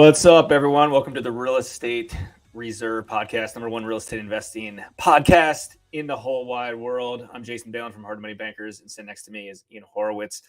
What's up, everyone? Welcome to the Real Estate Reserve Podcast, number one real estate investing podcast in the whole wide world. I'm Jason Balin from Hard Money Bankers, and sitting next to me is Ian Horowitz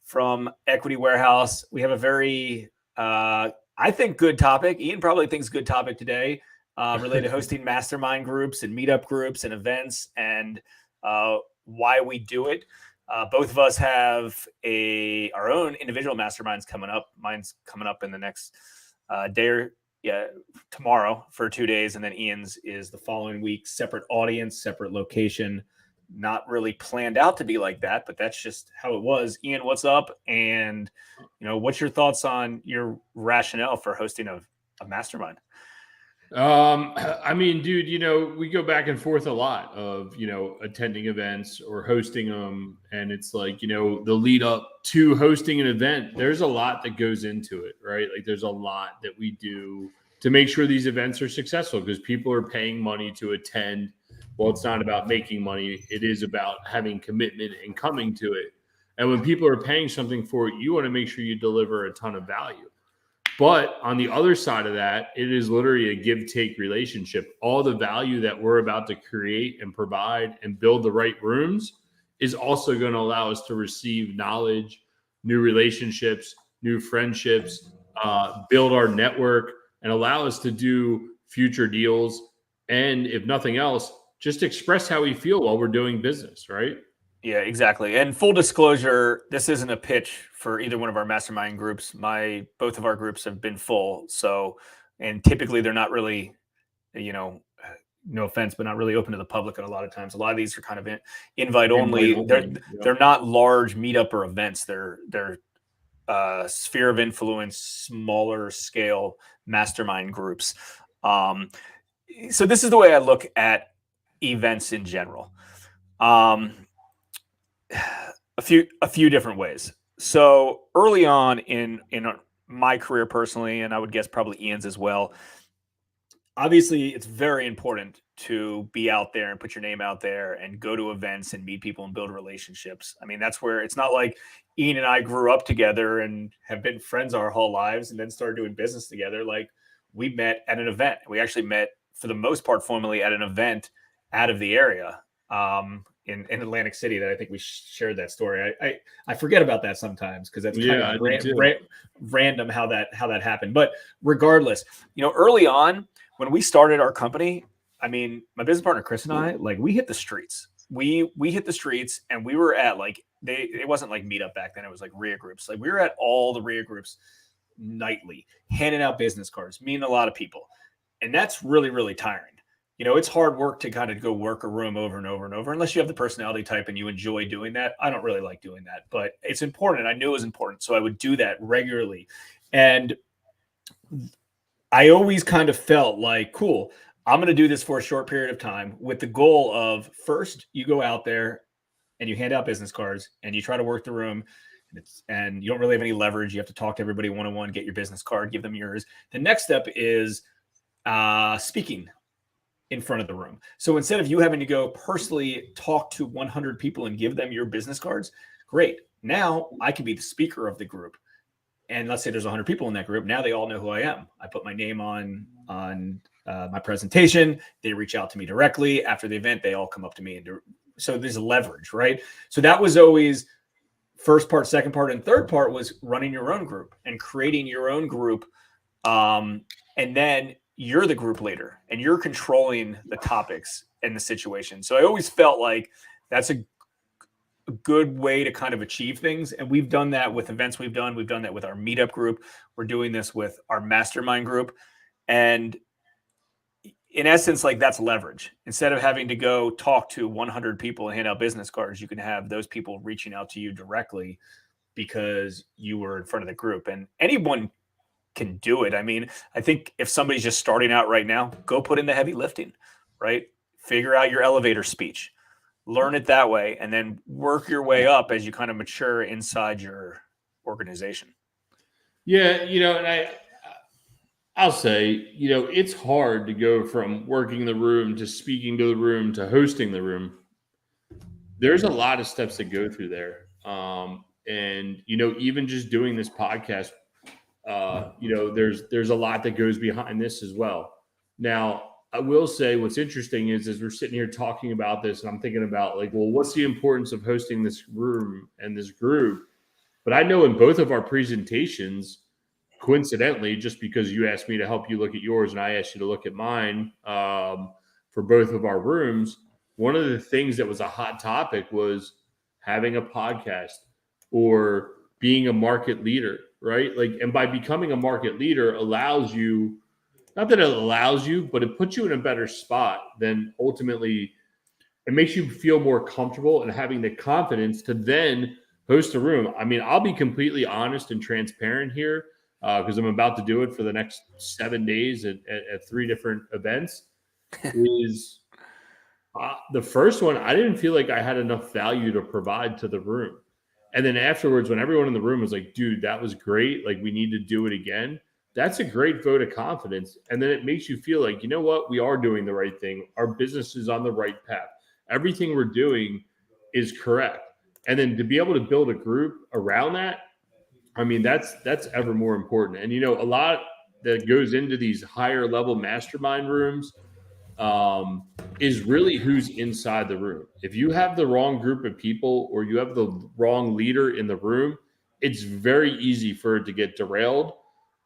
from Equity Warehouse. We have a very, I think, good topic. Ian probably thinks good topic today, related to hosting mastermind groups and meetup groups and events and why we do it. Both of us have our own individual masterminds coming up. Mine's coming up in the next tomorrow for 2 days, and then Ian's is the following week. Separate audience, separate location. Not really planned out to be like that, but that's just how it was. Ian, what's up? And what's your thoughts on your rationale for hosting a mastermind? I mean, dude, we go back and forth a lot of, attending events or hosting them. And it's like, the lead up to hosting an event, there's a lot that goes into it, right? Like there's a lot that we do to make sure these events are successful because people are paying money to attend. Well, it's not about making money. It is about having commitment and coming to it. And when people are paying something for it, you want to make sure you deliver a ton of value. But on the other side of that, it is literally a give-take relationship. All the value that we're about to create and provide and build the right rooms is also going to allow us to receive knowledge, new relationships, new friendships, build our network, and allow us to do future deals. And if nothing else, just express how we feel while we're doing business, right? Yeah, exactly. And full disclosure, this isn't a pitch for either one of our mastermind groups. Both of our groups have been full. And typically they're not really, no offense, but not really open to the public. And a lot of times, a lot of these are kind of invite only. They're not large meetup or events. They're sphere of influence, smaller scale mastermind groups. So this is the way I look at events in general. A few different ways. So early on in my career personally, and I would guess probably Ian's as well, obviously it's very important to be out there and put your name out there and go to events and meet people and build relationships. I mean, that's where it's not like Ian and I grew up together and have been friends our whole lives and then started doing business together. Like we met at an event. We actually met for the most part formally at an event out of the area. In Atlantic City that I think we shared that story. I forget about that sometimes because that's kind of random how that happened. But regardless, early on when we started our company, I mean, my business partner Chris and I, like we hit the streets. We hit the streets and we were at it wasn't like Meetup back then. It was like RIA groups. Like we were at all the RIA groups nightly, handing out business cards, meeting a lot of people. And that's really, really tiring. It's hard work to kind of go work a room over and over and over, unless you have the personality type and you enjoy doing that. I don't really like doing that, but it's important. I knew it was important. So I would do that regularly. And I always kind of felt like, cool, I'm going to do this for a short period of time with the goal of first you go out there and you hand out business cards and you try to work the room and you don't really have any leverage. You have to talk to everybody one-on-one, get your business card, give them yours. The next step is speaking in front of the room. So instead of you having to go personally talk to 100 people and give them your business cards, great. Now I can be the speaker of the group. And let's say there's 100 people in that group. Now they all know who I am. I put my name on my presentation. They reach out to me directly. After the event, they all come up to me. So there's leverage, right? So that was always first part, second part, and third part was running your own group and creating your own group. And then you're the group leader and you're controlling the topics and the situation. So I always felt like that's a good way to kind of achieve things. And we've done that with events we've done that with our meetup group. We're doing this with our mastermind group. And in essence, like that's leverage. Instead of having to go talk to 100 people and hand out business cards, you can have those people reaching out to you directly because you were in front of the group. And anyone can do it. I mean, I think if somebody's just starting out right now, go put in the heavy lifting, right? Figure out your elevator speech, learn it that way, and then work your way up as you kind of mature inside your organization. Yeah. And I'll say, it's hard to go from working the room to speaking to the room to hosting the room. There's a lot of steps that go through there. And, even just doing this podcast, There's a lot that goes behind this as well. Now, I will say what's interesting is as we're sitting here talking about this, and I'm thinking about like, well, what's the importance of hosting this room and this group? But I know in both of our presentations, coincidentally, just because you asked me to help you look at yours and I asked you to look at mine for both of our rooms, one of the things that was a hot topic was having a podcast or being a market leader, right? Like, and by becoming a market leader allows you, not that it allows you, but it puts you in a better spot than ultimately it makes you feel more comfortable and having the confidence to then host a room. I mean, I'll be completely honest and transparent here because I'm about to do it for the next 7 days at 3 different events. Is the first one, I didn't feel like I had enough value to provide to the room. And then afterwards, when everyone in the room was like, dude, that was great. Like, we need to do it again. That's a great vote of confidence. And then it makes you feel like, you know what? We are doing the right thing. Our business is on the right path. Everything we're doing is correct. And then to be able to build a group around that, I mean, that's ever more important. And, a lot that goes into these higher level mastermind rooms is really who's inside the room. If you have the wrong group of people or you have the wrong leader in the room, it's very easy for it to get derailed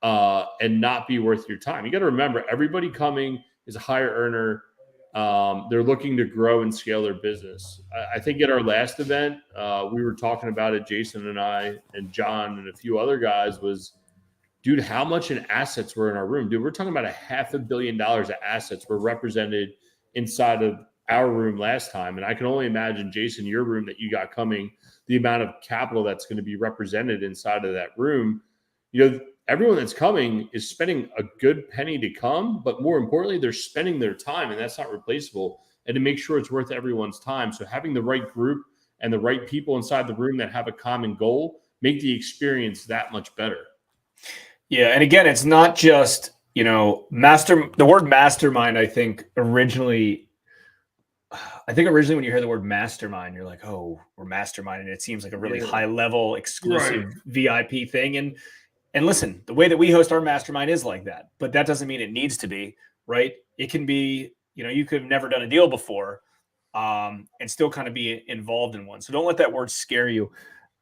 and not be worth your time. You got to remember, everybody coming is a higher earner. They're looking to grow and scale their business. I think at our last event, we were talking about it, Jason and I and John and a few other guys, was, dude, how much in assets were in our room? Dude, we're talking about $500 million of assets were represented inside of our room last time. And I can only imagine, Jason, your room that you got coming, the amount of capital that's going to be represented inside of that room. Everyone that's coming is spending a good penny to come, but more importantly, they're spending their time, and that's not replaceable. And to make sure it's worth everyone's time. So having the right group and the right people inside the room that have a common goal make the experience that much better. Yeah. And again, it's not just, the word mastermind, I think originally when you hear the word mastermind, you're like, oh, we're masterminding. It seems like a really high level exclusive VIP thing. And listen, the way that we host our mastermind is like that, but that doesn't mean it needs to be, right? It can be, you could have never done a deal before and still kind of be involved in one. So don't let that word scare you.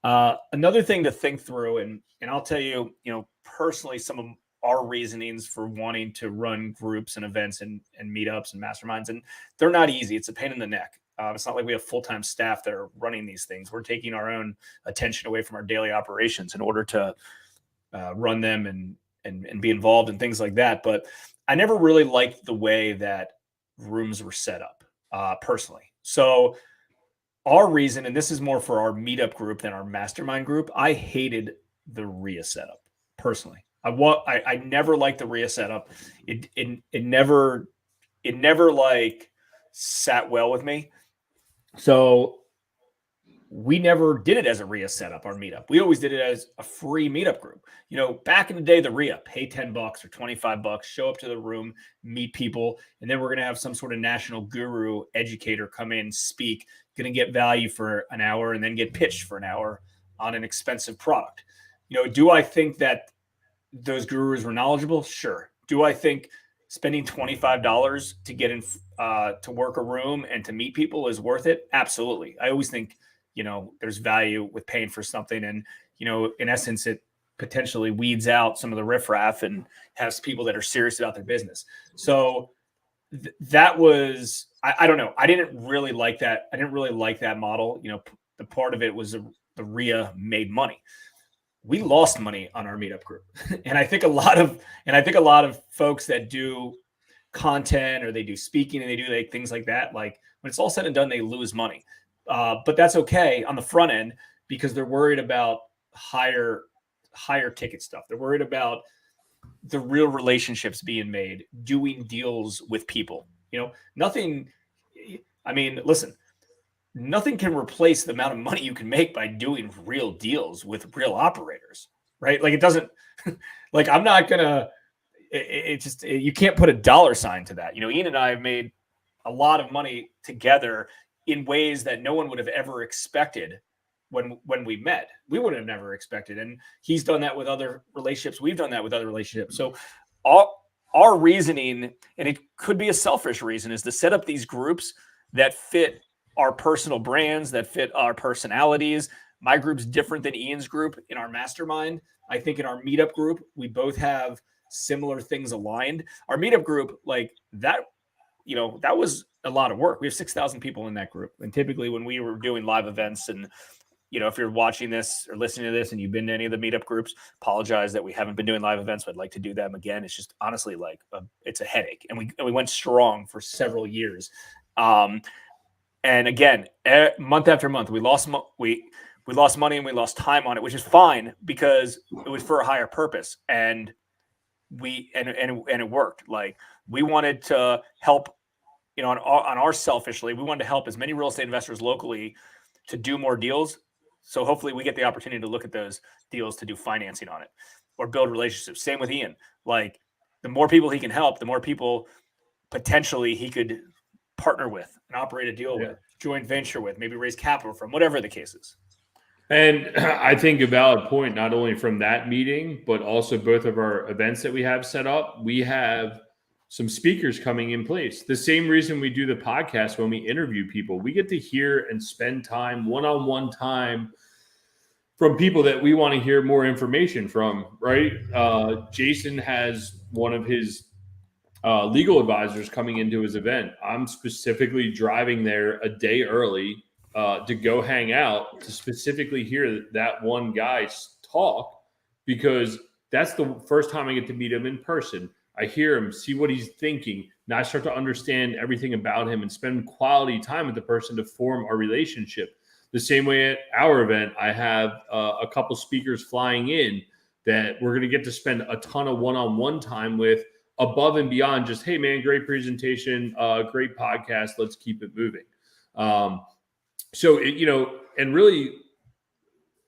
Another thing to think through, and I'll tell you, personally, some of our reasonings for wanting to run groups and events and meetups and masterminds, and they're not easy. It's a pain in the neck. It's not like we have full-time staff that are running these things. We're taking our own attention away from our daily operations in order to run them and be involved in things like that. But I never really liked the way that rooms were set up personally. So our reason, and this is more for our meetup group than our mastermind group, I hated the RIA setup personally. I never liked the RIA setup. It never like sat well with me. So we never did it as a RIA setup, our meetup. We always did it as a free meetup group. Back in the day, the RIA, pay $10 or $25, show up to the room, meet people, and then we're going to have some sort of national guru educator come in, speak, going to get value for an hour and then get pitched for an hour on an expensive product. Do I think that those gurus were knowledgeable? Sure. Do I think spending $25 to get in to work a room and to meet people is worth it? Absolutely. I always think, there's value with paying for something. And, in essence, it potentially weeds out some of the riffraff and has people that are serious about their business. So that was, I don't know. I didn't really like that. I didn't really like that model. The part of it was the RIA made money. We lost money on our meetup group. And I think a lot of folks that do content or they do speaking and they do things like that, like when it's all said and done, they lose money. But that's okay on the front end because they're worried about higher ticket stuff. They're worried about the real relationships being made, doing deals with people. Nothing can replace the amount of money you can make by doing real deals with real operators, right? Like it doesn't, like I'm not gonna, you can't put a dollar sign to that. Ian and I have made a lot of money together in ways that no one would have ever expected when we met. We would have never expected. And he's done that with other relationships. We've done that with other relationships. So our reasoning, and it could be a selfish reason, is to set up these groups that fit our personal brands, that fit our personalities. My group's different than Ian's group in our mastermind. I think in our meetup group, we both have similar things aligned. Our meetup group, like that, that was a lot of work. We have 6,000 people in that group. And typically when we were doing live events, and, if you're watching this or listening to this and you've been to any of the meetup groups, apologize that we haven't been doing live events. I'd like to do them again. It's just honestly like it's a headache. And we went strong for several years. And again, month after month, we lost money and we lost time on it, which is fine because it was for a higher purpose. And it worked. Like, we wanted to help, on our selfishly, we wanted to help as many real estate investors locally to do more deals. So hopefully we get the opportunity to look at those deals to do financing on it or build relationships. Same with Ian. Like, the more people he can help, the more people potentially he could partner with and operate a deal with, joint venture with, maybe raise capital from, whatever the case is. And I think a valid point, not only from that meeting, but also both of our events that we have set up, we have some speakers coming in place. The same reason we do the podcast, when we interview people, we get to hear and spend time, one-on-one time, from people that we want to hear more information from, right? Jason has one of his legal advisors coming into his event. I'm specifically driving there a day early to go hang out, to specifically hear that one guy talk, because that's the first time I get to meet him in person. I hear him, see what he's thinking. Now I start to understand everything about him and spend quality time with the person to form our relationship. The same way at our event, I have a couple speakers flying in that we're going to get to spend a ton of one-on-one time with, above and beyond just, hey man, great presentation, great podcast, let's keep it moving. So, and really,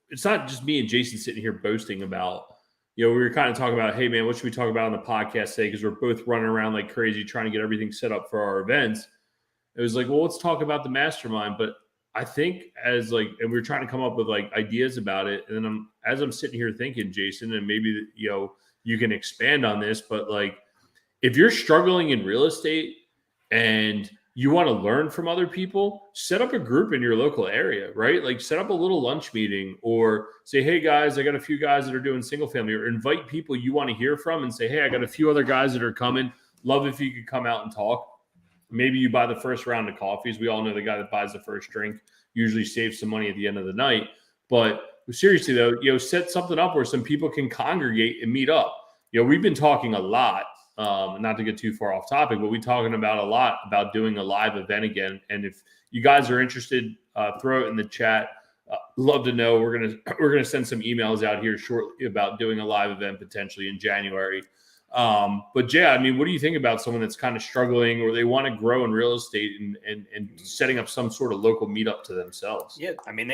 it's not just me and Jason sitting here boasting about, we were kind of talking about, hey man, what should we talk about on the podcast today? Because we're both running around like crazy trying to get everything set up for our events. It was like, well, let's talk about the mastermind. But I think and we were trying to come up with like ideas about it. And then as I'm sitting here thinking, Jason, and maybe, you can expand on this, but like, if you're struggling in real estate and you want to learn from other people, set up a group in your local area, right? Like, set up a little lunch meeting, or say, hey guys, I got a few guys that are doing single family, or invite people you want to hear from and say, hey, I got a few other guys that are coming. Love if you could come out and talk. Maybe you buy the first round of coffees. We all know the guy that buys the first drink usually saves some money at the end of the night. But seriously though, set something up where some people can congregate and meet up. We've been talking a lot, not to get too far off topic, but we're talking about a lot about doing a live event again. And if you guys are interested, throw it in the chat. Love to know. We're gonna send some emails out here shortly about doing a live event potentially in January. But yeah, I mean, what do you think about someone that's kind of struggling, or they want to grow in real estate and setting up some sort of local meetup to themselves? Yeah, I mean,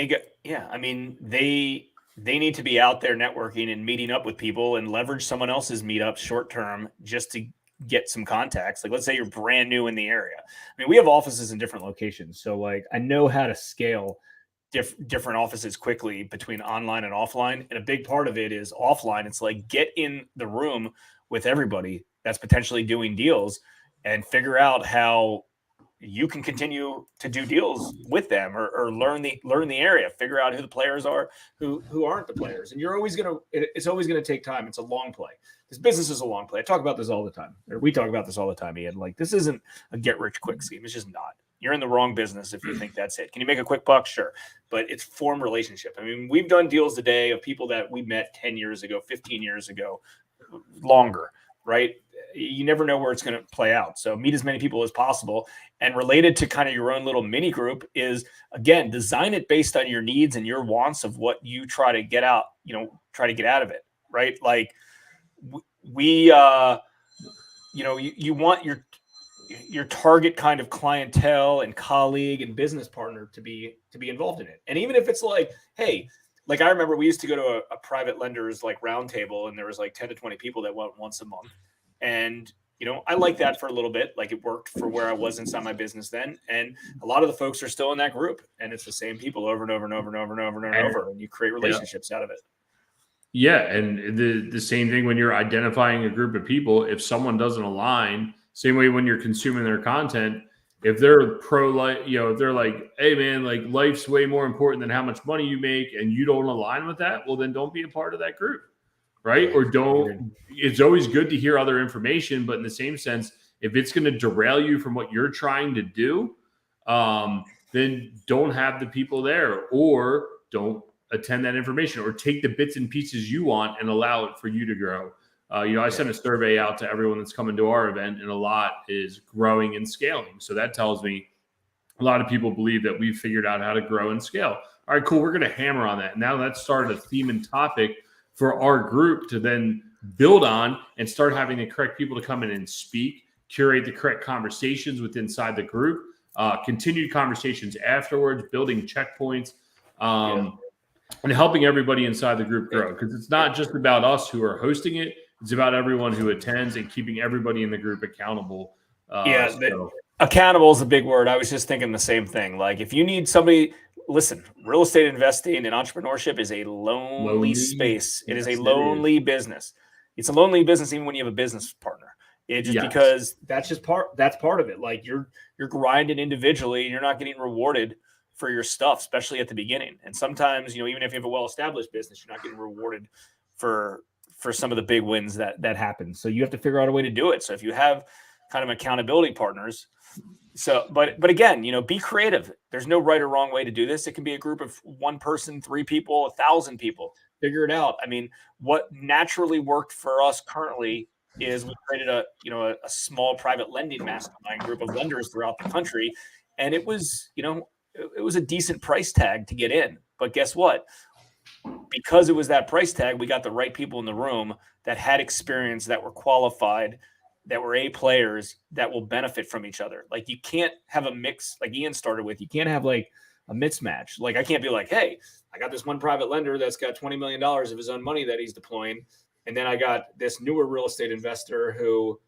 they need to be out there networking and meeting up with people and leverage someone else's meetup short term just to get some contacts. Like, let's say you're brand new in the area. I mean, we have offices in different locations, so like I know how to scale different offices quickly between online and offline. And a big part of it is offline. It's like, get in the room with everybody that's potentially doing deals and figure out how you can continue to do deals with them, or learn the area, figure out who the players are, who aren't the players. And it's always going to take time. It's a long play. This business is a long play. I talk about this all the time, or we talk about this all the time, Ian. Like, this isn't a get rich quick scheme. It's just not. You're in the wrong business if you think that's it. Can you make a quick buck? Sure. But it's form relationship. I mean, we've done deals today of people that we met 10 years ago, 15 years ago, longer, right? You never know where it's going to play out. So meet as many people as possible. And related to kind of your own little mini group is, again, design it based on your needs and your wants of what you try to get out, try to get out of it, right? Like you want your target kind of clientele and colleague and business partner to be involved in it. And even if it's like, hey, like I remember we used to go to a private lender's like round table, and there was like 10 to 20 people that went once a month. And I like that for a little bit. Like it worked for where I was inside my business then. And a lot of the folks are still in that group, and it's the same people over and over and over and over and over and over. And you create relationships out of it. Yeah. And the same thing when you're identifying a group of people, if someone doesn't align, same way when you're consuming their content, if they're pro-life, if they're like, hey man, like life's way more important than how much money you make, and you don't align with that, well, then don't be a part of that group. Right. Or it's always good to hear other information, but in the same sense, if it's going to derail you from what you're trying to do, then don't have the people there, or don't attend that information, or take the bits and pieces you want and allow it for you to grow. I sent a survey out to everyone that's coming to our event, and a lot is growing and scaling. So that tells me a lot of people believe that we've figured out how to grow and scale. All right, cool. We're going to hammer on that. Now let's start a theme and topic for our group to then build on and start having the correct people to come in and speak, curate the correct conversations within inside the group, continued conversations afterwards, building checkpoints, and helping everybody inside the group grow. Because it's not just about us who are hosting it. It's about everyone who attends and keeping everybody in the group accountable. Accountable is a big word. I was just thinking the same thing. Like if you need somebody, listen, real estate investing and entrepreneurship is a lonely space. It is a lonely business. It's a lonely business even when you have a business partner. Because that's part of it. Like you're grinding individually and you're not getting rewarded for your stuff, especially at the beginning. And sometimes, even if you have a well-established business, you're not getting rewarded for some of the big wins that happen. So you have to figure out a way to do it. So if you have kind of accountability partners, but again, be creative. There's no right or wrong way to do this. It can be a group of one person, 3 people, 1,000 people. Figure it out. I mean, what naturally worked for us currently is we created a small private lending mastermind group of lenders throughout the country. And it was, it was a decent price tag to get in. But guess what? Because it was that price tag, we got the right people in the room that had experience, that were qualified, that were A players, that will benefit from each other. Like you can't have a mix like Ian started with. You can't have like a mismatch. Like I can't be like, hey, I got this one private lender that's got $20 million of his own money that he's deploying. And then I got this newer real estate investor who,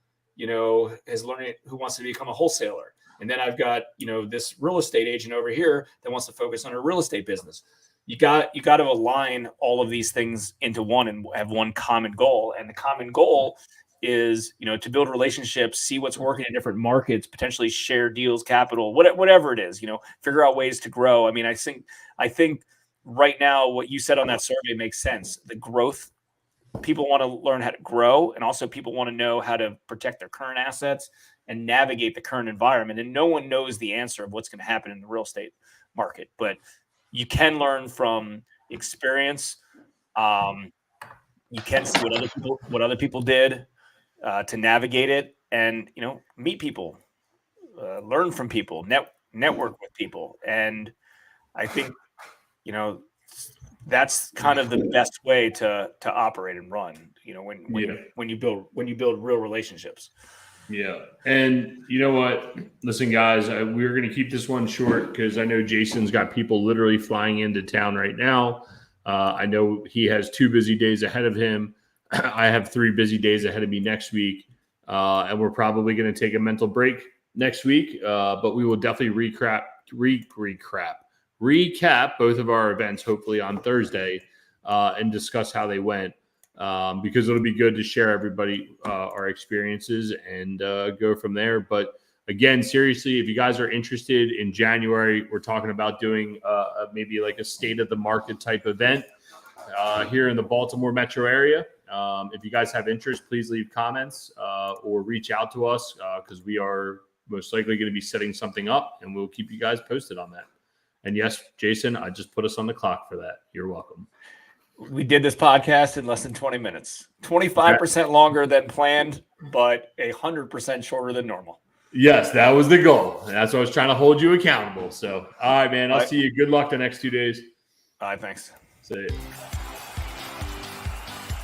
has learned, who wants to become a wholesaler. And then I've got, this real estate agent over here that wants to focus on her real estate business. You got to align all of these things into one and have one common goal. And the common goal is, to build relationships, see what's working in different markets, potentially share deals, capital, whatever it is, figure out ways to grow. I mean, I think right now what you said on that survey makes sense. The growth, people want to learn how to grow, and also people want to know how to protect their current assets and navigate the current environment. And no one knows the answer of what's going to happen in the real estate market, but you can learn from experience. You can see what other people did to navigate it, and meet people, learn from people, network with people, and I think that's kind of the best way to operate and run. When you build real relationships. Yeah. And you know what? Listen, guys, we're going to keep this one short because I know Jason's got people literally flying into town right now. I know he has 2 busy days ahead of him. I have 3 busy days ahead of me next week. And we're probably going to take a mental break next week. But we will definitely recap both of our events, hopefully on Thursday, and discuss how they went. Because it'll be good to share everybody our experiences and go from there. But again, seriously, if you guys are interested in January, we're talking about doing maybe like a state of the market type event here in the Baltimore metro area. If you guys have interest, please leave comments or reach out to us because we are most likely going to be setting something up, and we'll keep you guys posted on that. And yes, Jason, I just put us on the clock for that. You're welcome. We did this podcast in less than 20 minutes, 25% longer than planned, but 100% shorter than normal. Yes, that was the goal. And that's why I was trying to hold you accountable. So, all right, man, I'll see you. Good luck the next 2 days. All right, thanks. See you.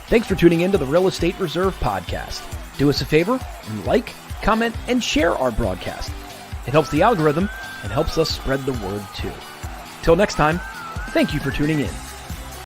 Thanks for tuning in to the Real Estate Reserve podcast. Do us a favor and like, comment, and share our broadcast. It helps the algorithm and helps us spread the word too. Till next time, thank you for tuning in.